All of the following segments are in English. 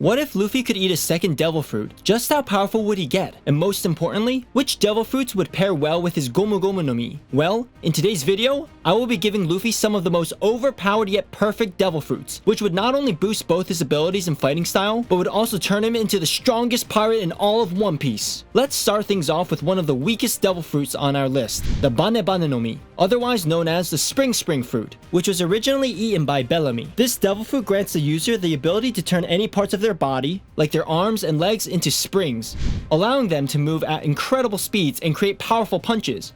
What if Luffy could eat a second devil fruit? Just how powerful would he get? And most importantly, which devil fruits would pair well with his Gomu Gomu no Mi? Well, in today's video, I will be giving Luffy some of the most overpowered yet perfect devil fruits, which would not only boost both his abilities and fighting style, but would also turn him into the strongest pirate in all of One Piece. Let's start things off with one of the weakest devil fruits on our list, the Bane Bane no Mi, otherwise known as the Spring fruit, which was originally eaten by Bellamy. This devil fruit grants the user the ability to turn any parts of their body, like their arms and legs, into springs, allowing them to move at incredible speeds and create powerful punches.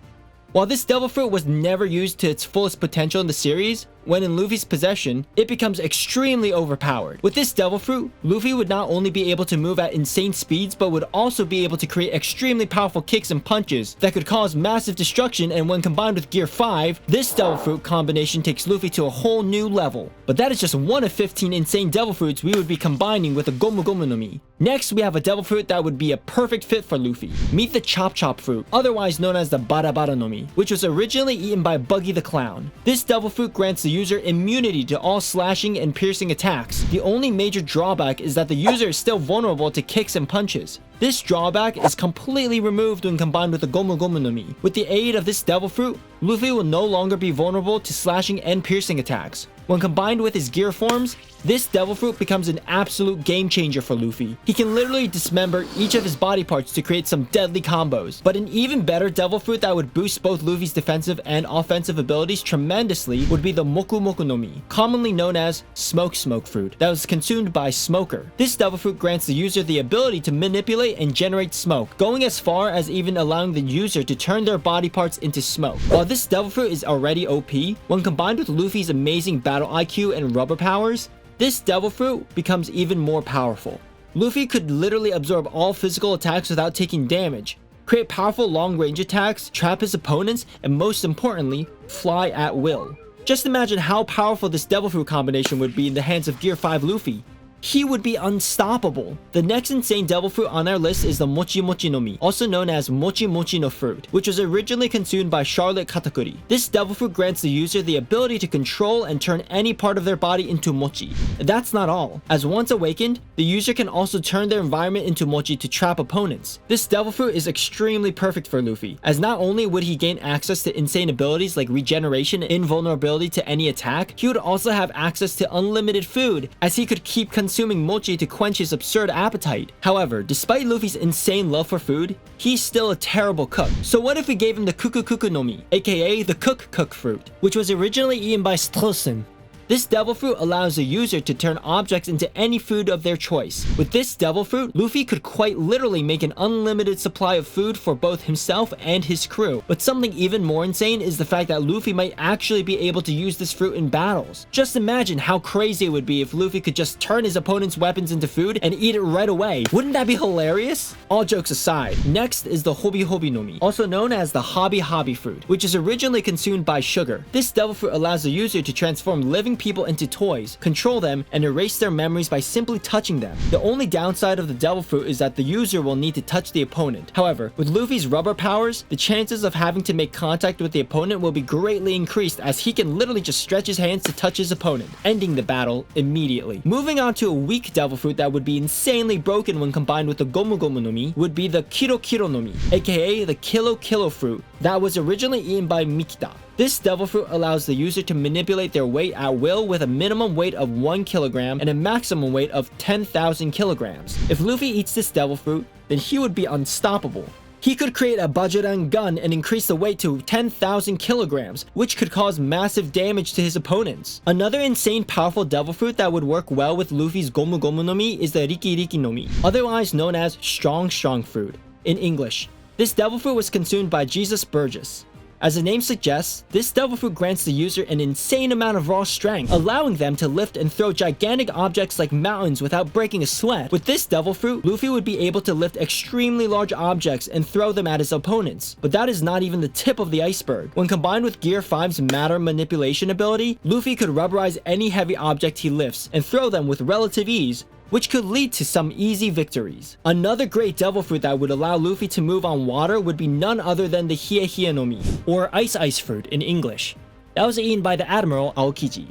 While this devil fruit was never used to its fullest potential in the series, when in Luffy's possession, it becomes extremely overpowered. With this devil fruit, Luffy would not only be able to move at insane speeds, but would also be able to create extremely powerful kicks and punches that could cause massive destruction, and when combined with Gear 5, this devil fruit combination takes Luffy to a whole new level. But that is just one of 15 insane devil fruits we would be combining with a Gomu Gomu no Mi. Next, we have a devil fruit that would be a perfect fit for Luffy. Meet the Chop Chop fruit, otherwise known as the Bara Bara no Mi, which was originally eaten by Buggy the Clown. This devil fruit grants the user immunity to all slashing and piercing attacks. The only major drawback is that the user is still vulnerable to kicks and punches. This drawback is completely removed when combined with the Gomu Gomu no Mi. With the aid of this devil fruit, Luffy will no longer be vulnerable to slashing and piercing attacks. When combined with his gear forms, this devil fruit becomes an absolute game changer for Luffy. He can literally dismember each of his body parts to create some deadly combos. But an even better devil fruit that would boost both Luffy's defensive and offensive abilities tremendously would be the Moku Moku no Mi, commonly known as Smoke fruit, that was consumed by Smoker. This devil fruit grants the user the ability to manipulate and generate smoke, going as far as even allowing the user to turn their body parts into smoke. While this devil fruit is already OP, when combined with Luffy's amazing battle IQ and rubber powers, this devil fruit becomes even more powerful. Luffy could literally absorb all physical attacks without taking damage, create powerful long-range attacks, trap his opponents, and most importantly, fly at will. Just imagine how powerful this devil fruit combination would be in the hands of Gear 5 Luffy. He would be unstoppable. The next insane devil fruit on our list is the Mochi Mochi no Mi, also known as Mochi Mochi no fruit, which was originally consumed by Charlotte Katakuri. This devil fruit grants the user the ability to control and turn any part of their body into mochi. That's not all, as once awakened, the user can also turn their environment into mochi to trap opponents. This devil fruit is extremely perfect for Luffy, as not only would he gain access to insane abilities like regeneration and invulnerability to any attack, he would also have access to unlimited food, as he could keep consuming mochi to quench his absurd appetite. However, despite Luffy's insane love for food, he's still a terrible cook. So what if we gave him the Kuku Kuku no Mi, aka the Cook fruit, which was originally eaten by Straussen. This devil fruit allows the user to turn objects into any food of their choice. With this devil fruit, Luffy could quite literally make an unlimited supply of food for both himself and his crew. But something even more insane is the fact that Luffy might actually be able to use this fruit in battles. Just imagine how crazy it would be if Luffy could just turn his opponent's weapons into food and eat it right away. Wouldn't that be hilarious? All jokes aside, next is the Hobi Hobi no Mi, also known as the Hobby Hobby fruit, which is originally consumed by sugar. This devil fruit allows the user to transform living people into toys, control them, and erase their memories by simply touching them. The only downside of the devil fruit is that the user will need to touch the opponent. However, with Luffy's rubber powers, the chances of having to make contact with the opponent will be greatly increased, as he can literally just stretch his hands to touch his opponent, ending the battle immediately. Moving on to a weak devil fruit that would be insanely broken when combined with the Gomu Gomu no Mi would be the Kiro Kiro no Mi, aka the Kilo fruit, that was originally eaten by Mikita. This devil fruit allows the user to manipulate their weight at will with a minimum weight of 1 kilogram and a maximum weight of 10,000 kilograms. If Luffy eats this devil fruit, then he would be unstoppable. He could create a Bajiran gun and increase the weight to 10,000 kilograms, which could cause massive damage to his opponents. Another insane powerful devil fruit that would work well with Luffy's Gomu Gomu no Mi is the Riki Riki no Mi, otherwise known as Strong fruit in English. This devil fruit was consumed by Jesus Burgess. As the name suggests, this devil fruit grants the user an insane amount of raw strength, allowing them to lift and throw gigantic objects like mountains without breaking a sweat. With this devil fruit, Luffy would be able to lift extremely large objects and throw them at his opponents. But that is not even the tip of the iceberg. When combined with Gear 5's matter manipulation ability, Luffy could rubberize any heavy object he lifts and throw them with relative ease, which could lead to some easy victories. Another great devil fruit that would allow Luffy to move on water would be none other than the Hie Hie no Mi, or Ice fruit in English. That was eaten by the Admiral Aokiji.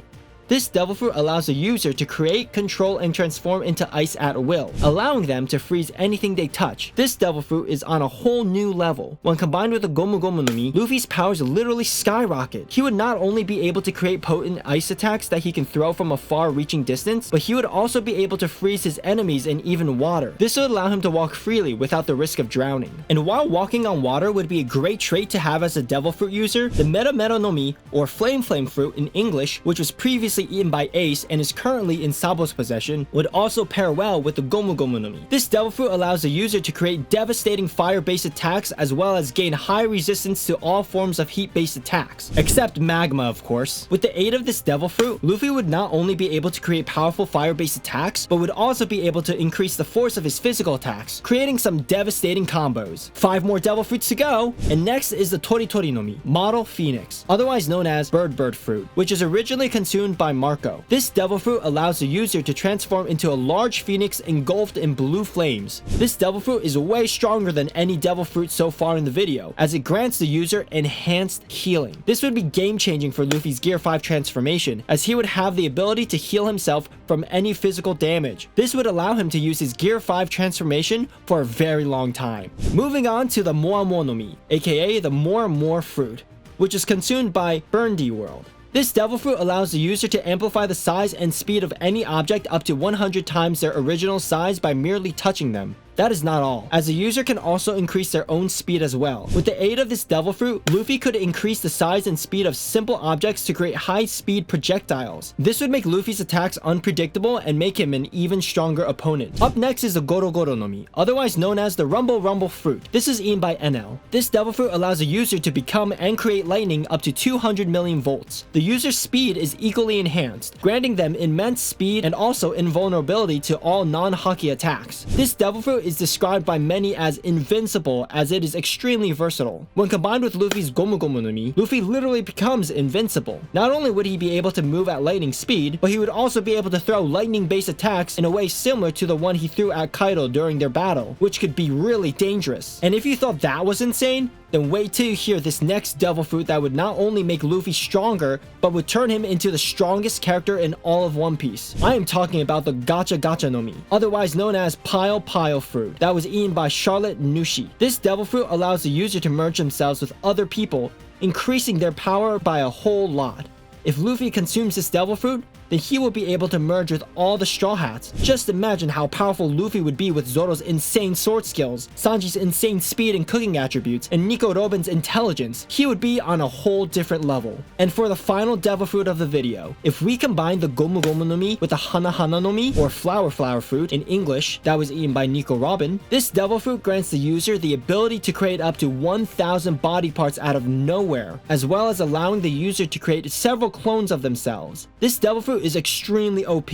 This devil fruit allows the user to create, control, and transform into ice at will, allowing them to freeze anything they touch. This devil fruit is on a whole new level. When combined with the Gomu Gomu no Mi, Luffy's powers literally skyrocket. He would not only be able to create potent ice attacks that he can throw from a far-reaching distance, but he would also be able to freeze his enemies in even water. This would allow him to walk freely without the risk of drowning. And while walking on water would be a great trait to have as a devil fruit user, the Mero Mero no Mi, or Flame Flame fruit in English, which was previously eaten by Ace and is currently in Sabo's possession, would also pair well with the Gomu Gomu no Mi. This devil fruit allows the user to create devastating fire-based attacks as well as gain high resistance to all forms of heat-based attacks, except magma, of course. With the aid of this devil fruit, Luffy would not only be able to create powerful fire-based attacks, but would also be able to increase the force of his physical attacks, creating some devastating combos. 5 more devil fruits to go, and next is the Tori Tori no Mi, Model Phoenix, otherwise known as Bird fruit, which is originally consumed by Marco. This devil fruit allows the user to transform into a large phoenix engulfed in blue flames. This devil fruit is way stronger than any devil fruit so far in the video, as it grants the user enhanced healing. This would be game-changing for Luffy's Gear 5 transformation, as he would have the ability to heal himself from any physical damage. This would allow him to use his Gear 5 transformation for a very long time. Moving on to the Moa Moa no Mi, aka the More fruit, which is consumed by Burndy World. This devil fruit allows the user to amplify the size and speed of any object up to 100 times their original size by merely touching them. That is not all, as the user can also increase their own speed as well. With the aid of this devil fruit, Luffy could increase the size and speed of simple objects to create high-speed projectiles. This would make Luffy's attacks unpredictable and make him an even stronger opponent. Up next is the Goro Goro no Mi, otherwise known as the Rumble fruit. This is eaten by NL. This devil fruit allows a user to become and create lightning up to 200 million volts. The user's speed is equally enhanced, granting them immense speed and also invulnerability to all non-Haki attacks. This devil fruit is described by many as invincible, as it is extremely versatile. When combined with Luffy's Gomu Gomu no Mi, Luffy literally becomes invincible. Not only would he be able to move at lightning speed, but he would also be able to throw lightning-based attacks in a way similar to the one he threw at Kaido during their battle, which could be really dangerous. And if you thought that was insane, then wait till you hear this next devil fruit that would not only make Luffy stronger, but would turn him into the strongest character in all of One Piece. I am talking about the Gacha Gacha no Mi, otherwise known as Pile fruit, that was eaten by Charlotte Nushi. This devil fruit allows the user to merge themselves with other people, increasing their power by a whole lot. If Luffy consumes this devil fruit, then he will be able to merge with all the Straw Hats. Just imagine how powerful Luffy would be with Zoro's insane sword skills, Sanji's insane speed and cooking attributes, and Nico Robin's intelligence. He would be on a whole different level. And for the final devil fruit of the video, if we combine the Gomu Gomu no Mi with the Hana Hana no Mi, or Flower fruit in English, that was eaten by Nico Robin, this devil fruit grants the user the ability to create up to 1,000 body parts out of nowhere, as well as allowing the user to create several clones of themselves. This devil fruit is extremely OP,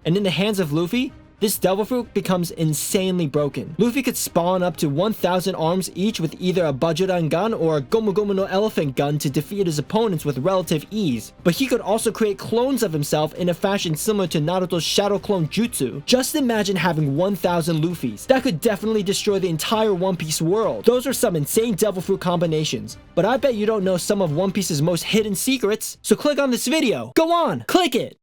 and in the hands of Luffy, this devil fruit becomes insanely broken. Luffy could spawn up to 1,000 arms each with either a Bajuran gun or a Gomu Gomu no Elephant gun to defeat his opponents with relative ease. But he could also create clones of himself in a fashion similar to Naruto's Shadow Clone Jutsu. Just imagine having 1,000 Luffys. That could definitely destroy the entire One Piece world. Those are some insane devil fruit combinations, but I bet you don't know some of One Piece's most hidden secrets. So click on this video. Go on, click it!